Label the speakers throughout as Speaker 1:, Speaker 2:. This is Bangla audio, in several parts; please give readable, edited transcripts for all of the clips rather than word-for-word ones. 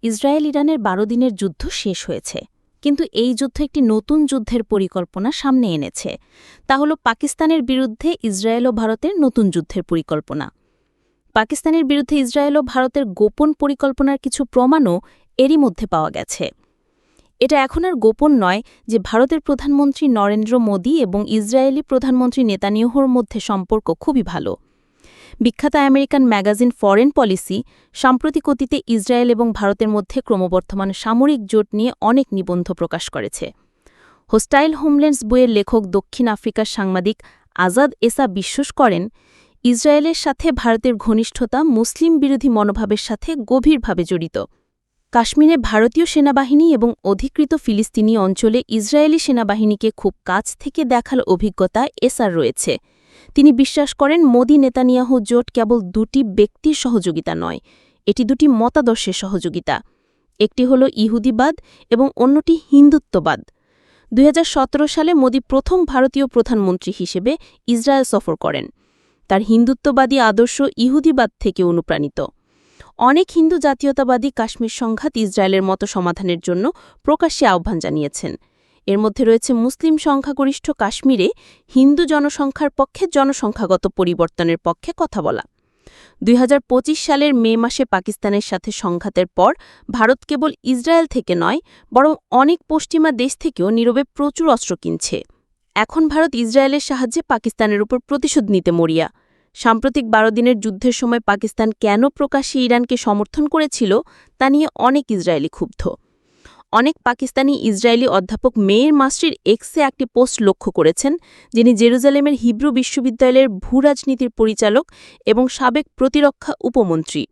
Speaker 1: ইসরায়েল ইরানের ১২ দিনের যুদ্ধ শেষ হয়েছে, কিন্তু এই যুদ্ধ একটি নতুন যুদ্ধের পরিকল্পনা সামনে এনেছে। তা হল পাকিস্তানের বিরুদ্ধে ইসরায়েল ও ভারতের নতুন যুদ্ধের পরিকল্পনা। পাকিস্তানের বিরুদ্ধে ইসরায়েল ও ভারতের গোপন পরিকল্পনার কিছু প্রমাণও এরই মধ্যে পাওয়া গেছে। এটা এখন আর গোপন নয় যে ভারতের প্রধানমন্ত্রী নরেন্দ্র মোদী এবং ইসরায়েলি প্রধানমন্ত্রী নেতানিয়াহুর মধ্যে সম্পর্ক খুবই ভালো। বিখ্যাত আমেরিকান ম্যাগাজিন ফরেন পলিসি সাম্প্রতিক অতীতে ইসরায়েল এবং ভারতের মধ্যে ক্রমবর্ধমান সামরিক জোট নিয়ে অনেক নিবন্ধ প্রকাশ করেছে। হোস্টাইল হোমল্যান্ডস বইয়ের লেখক দক্ষিণ আফ্রিকার সাংবাদিক আজাদ এসা বিশ্বাস করেন, ইসরায়েলের সাথে ভারতের ঘনিষ্ঠতা মুসলিম বিরোধী মনোভাবের সাথে গভীরভাবে জড়িত। কাশ্মীরে ভারতীয় সেনাবাহিনী এবং অধিকৃত ফিলিস্তিনি অঞ্চলে ইসরায়েলি সেনাবাহিনীকে খুব কাছ থেকে দেখার অভিজ্ঞতা এসার রয়েছে। তিনি বিশ্বাস করেন, মোদি নেতানিয়াহু জোট কেবল দুটি ব্যক্তির সহযোগিতা নয়, এটি দুটি মতাদর্শের সহযোগিতা। একটি হল ইহুদিবাদ এবং অন্যটি হিন্দুত্ববাদ। ২০১৭ সালে মোদি প্রথম ভারতীয় প্রধানমন্ত্রী হিসেবে ইসরায়েল সফর করেন। তার হিন্দুত্ববাদী আদর্শ ইহুদিবাদ থেকে অনুপ্রাণিত। অনেক হিন্দু জাতীয়তাবাদী কাশ্মীর সংঘাত ইসরায়েলের মতো সমাধানের জন্য প্রকাশ্যে আহ্বান জানিয়েছেন। এর মধ্যে রয়েছে মুসলিম সংখ্যাগরিষ্ঠ কাশ্মীরে হিন্দু জনসংখ্যার পক্ষে জনসংখ্যাগত পরিবর্তনের পক্ষে কথা বলা। ২০২৫ সালের মে মাসে পাকিস্তানের সাথে সংঘাতের পর ভারত কেবল ইসরায়েল থেকে নয়, বরং অনেক পশ্চিমা দেশ থেকেও নীরবে প্রচুর অস্ত্র কিনছে। এখন ভারত ইসরায়েলের সাহায্যে পাকিস্তানের উপর প্রতিশোধ নিতে মরিয়া। সাম্প্রতিক ১২ দিনের যুদ্ধের সময় পাকিস্তান কেন প্রকাশ্যে ইরানকে সমর্থন করেছিল তা নিয়ে অনেক ইসরায়েলি ক্ষুব্ধ। অনেক পাকিস্তানি ইসরায়েলি অধ্যাপক মেয়ের মাস্ট্রির এক্সে একটি পোস্ট লক্ষ্য করেছেন, যিনি জেরুজালেমের হিব্রু বিশ্ববিদ্যালয়ের ভূরাজনীতির পরিচালক এবং সাবেক প্রতিরক্ষা উপমন্ত্রী।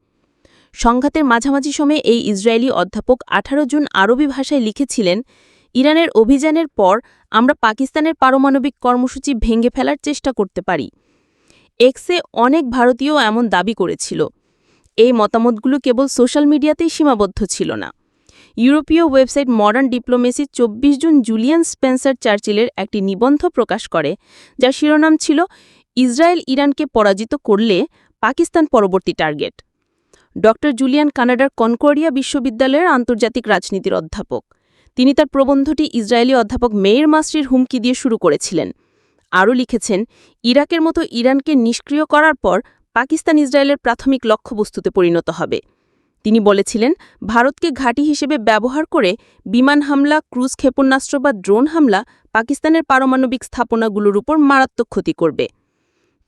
Speaker 1: সংঘাতের মাঝামাঝি সময়ে এই ইসরায়েলি অধ্যাপক ১৮ জুন আরবি ভাষায় লিখেছিলেন, ইরানের অভিযানের পর আমরা পাকিস্তানের পারমাণবিক কর্মসূচি ভেঙে ফেলার চেষ্টা করতে পারি। এক্সে অনেক ভারতীয় এমন দাবি করেছিল। এই মতামতগুলো কেবল সোশ্যাল মিডিয়াতেই সীমাবদ্ধ ছিল না। ইউরোপীয় website modern diplomacy ২৪ June Julian Spencer চার্চিলের একটি নিবন্ধ প্রকাশ করে, যার শিরোনাম ছিল ইসরায়েল ইরানকে পরাজিত করলে পাকিস্তান পরবর্তী টার্গেট। ড জুলিয়ান কানাডার কনকর্ডিয়া বিশ্ববিদ্যালয়ের আন্তর্জাতিক রাজনীতির অধ্যাপক। তিনি তার প্রবন্ধটি ইসরায়েলি অধ্যাপক মেয়ের মাস্ট্রির হুমকি দিয়ে শুরু করেছিলেন। আরও লিখেছেন, ইরাকের মতো ইরানকে নিষ্ক্রিয় করার পর পাকিস্তান ইসরায়েলের প্রাথমিক লক্ষ্যবস্তুতে পরিণত হবে। তিনি বলেছিলেন, ভারতকে ঘাঁটি হিসেবে ব্যবহার করে বিমান হামলা, ক্রুজ ক্ষেপণাস্ত্র বা ড্রোন হামলা পাকিস্তানের পারমাণবিক স্থাপনাগুলোর উপর মারাত্মক ক্ষতি করবে।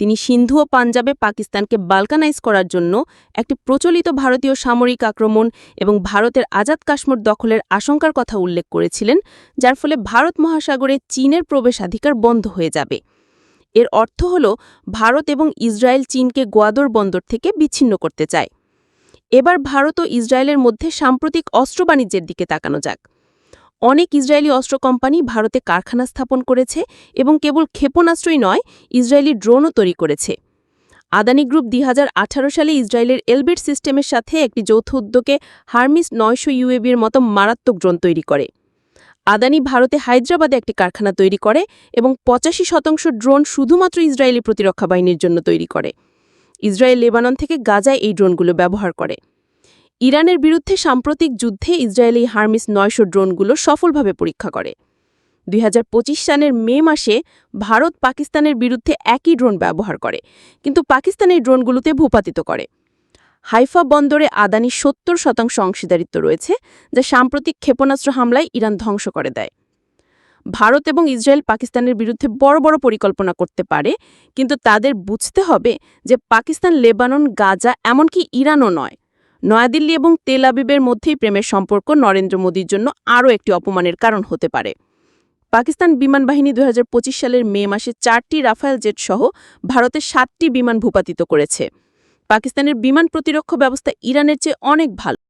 Speaker 1: তিনি সিন্ধু ও পাঞ্জাবে পাকিস্তানকে বালকানাইজ করার জন্য একটি প্রচলিত ভারতীয় সামরিক আক্রমণ এবং ভারতের আজাদ কাশ্মীর দখলের আশঙ্কার কথা উল্লেখ করেছিলেন, যার ফলে ভারত মহাসাগরে চীনের প্রবেশাধিকার বন্ধ হয়ে যাবে। এর অর্থ হল ভারত এবং ইসরায়েল চীনকে গোয়াদর বন্দর থেকে বিচ্ছিন্ন করতে চায়। এবার ভারত ও ইসরায়েলের মধ্যে সাম্প্রতিক অস্ত্র বাণিজ্যের দিকে তাকানো যাক। অনেক ইসরায়েলি অস্ত্র কোম্পানি ভারতে কারখানা স্থাপন করেছে এবং কেবল ক্ষেপণাস্ত্রই নয়, ইসরায়েলি ড্রোনও তৈরি করেছে। আদানি গ্রুপ ২০১৮ সালে ইসরায়েলের এলবিট সিস্টেমের সাথে একটি যৌথ উদ্যোগে হারমিস ৯০০ ইউএভির মতো মারাত্মক ড্রোন তৈরি করে। আদানি ভারতে হায়দ্রাবাদে একটি কারখানা তৈরি করে এবং ৮৫% ড্রোন শুধুমাত্র ইসরায়েলি প্রতিরক্ষা বাহিনীর জন্য তৈরি করে। ইসরায়েল লেবানন থেকে গাজায় এই ড্রোনগুলো ব্যবহার করে। ইরানের বিরুদ্ধে সাম্প্রতিক যুদ্ধে ইসরায়েলি হারমিস ৯০০ ড্রোনগুলো সফলভাবে পরীক্ষা করে। ২০২৫ সালের মে মাসে ভারত পাকিস্তানের বিরুদ্ধে একই ড্রোন ব্যবহার করে, কিন্তু পাকিস্তানের ড্রোনগুলোতে ভূপাতিত করে। হাইফা বন্দরে আদানি ৭০% অংশীদারিত্ব রয়েছে, যা সাম্প্রতিক ক্ষেপণাস্ত্র হামলায় ইরান ধ্বংস করে দেয়। ভারত এবং ইসরায়েল পাকিস্তানের বিরুদ্ধে বড় বড় পরিকল্পনা করতে পারে, কিন্তু তাদের বুঝতে হবে যে পাকিস্তান, লেবানন, গাজা, এমনকি ইরানও নয়। নয়াদিল্লি এবং তেল আবিবের মধ্যেই প্রেমের সম্পর্ক নরেন্দ্র মোদীর জন্য আরও একটি অপমানের কারণ হতে পারে। পাকিস্তান বিমান বাহিনী ২০২৫ সালের মে মাসে ৪টি রাফায়েল জেট সহ ভারতের ৭টি বিমান ভূপাতিত করেছে। পাকিস্তানের বিমান প্রতিরক্ষা ব্যবস্থা ইরানের চেয়ে অনেক ভালো।